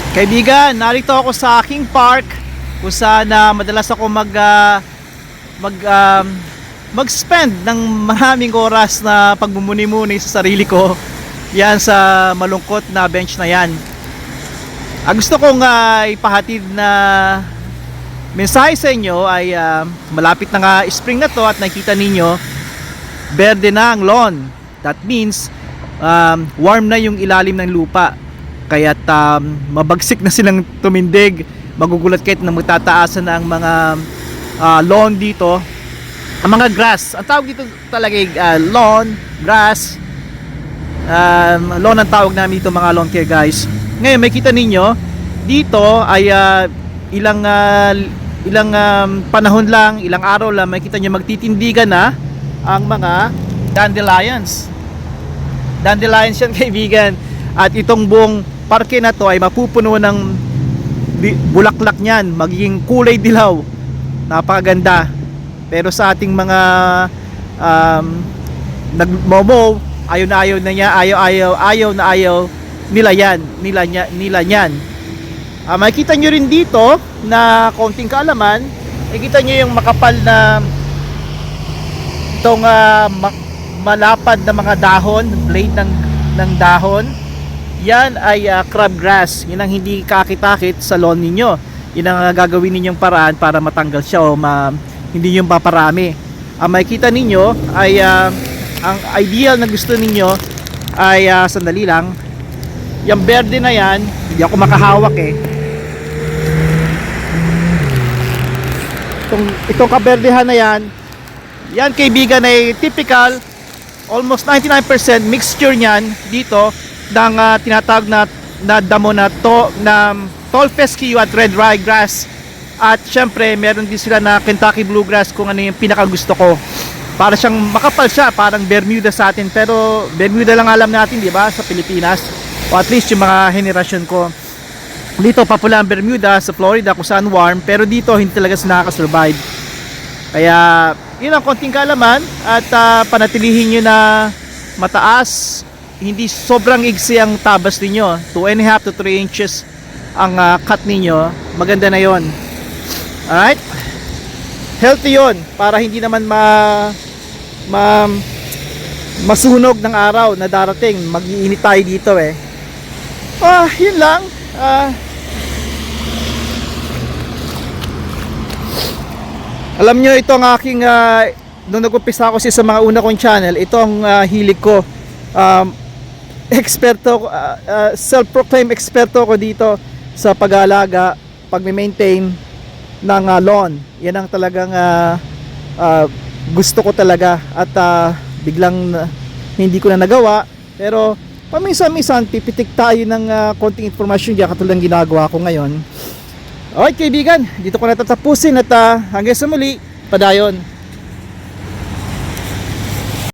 Kaibigan, narito ako sa aking park kung saan madalas ako mag mag-spend ng maraming oras na pagmumuni-muni sa sarili ko. Yan sa malungkot na bench na yan. Gusto kong ipahatid na mensahe sa inyo ay malapit na nga spring na to at nakita ninyo berde na ang lawn. That means warm na yung ilalim ng lupa. Kaya't mabagsik na silang tumindig. Magugulat kahit na magtataasan na ang mga lawn dito. Ang mga grass. Ang tawag dito talaga lawn, grass. Lawn ang tawag namin dito, mga lawn care guys. Ngayon may kita ninyo dito ay ilang panahon lang, ilang araw lang makita nyo magtitindigan na ang mga dandelions. Dandelions yan, kaibigan. At itong buong parke na to ay mapupuno ng bulaklak niyan, magiging kulay dilaw. Napakaganda. Pero sa ating mga nagmomow, ayaw na ayaw nila yan. Makikita nyo rin dito na konting kaalaman. Makikita nyo yung makapal na itong malapad na mga dahon, blade ng dahon. Yan ay crabgrass. Yan ang hindi kakit-akit sa lawn ninyo. Yan ang gagawin ninyong paraan para matanggal siya o hindi nyo paparami. Makikita ninyo ay ang ideal na gusto ninyo ay sandali lang. Yung berde na yan, hindi ako makahawak Itong kaberdehan na yan, yan kaibigan ay typical, almost 99% mixture niyan dito ng tinatawag na damo na tall fescue at red ryegrass. At syempre meron din sila na Kentucky bluegrass, kung ano yung pinakagusto ko. Para siyang makapal siya, parang Bermuda sa atin, pero Bermuda lang alam natin, di ba, sa Pilipinas, o at least yung mga henerasyon ko. Dito papula ang Bermuda sa Florida kung saan warm, pero dito hindi talaga sila nakakasurvive. Kaya yun ang konting kaalaman. At panatilihin nyo na mataas, hindi sobrang igsi ang tabas ninyo. 2.5 to 3 inches ang cut ninyo, maganda na yon. Alright, healthy yon, para hindi naman masunog ng araw na darating. Mag-iinit tayo dito yun lang. Alam nyo, ito ang aking nung nag-umpisa ako sa mga una kong channel, ito ang hilig ko. Self-proclaimed eksperto ko dito sa pag-aalaga, pag-maintain ng lawn. Yan ang talagang gusto ko talaga. At biglang hindi ko na nagawa, pero paminsan-minsan pipitik tayo ng konting informasyon diyan, katulad ng ginagawa ko ngayon. Alright kaibigan, dito ko na tatapusin at hanggang sa muli, padayon.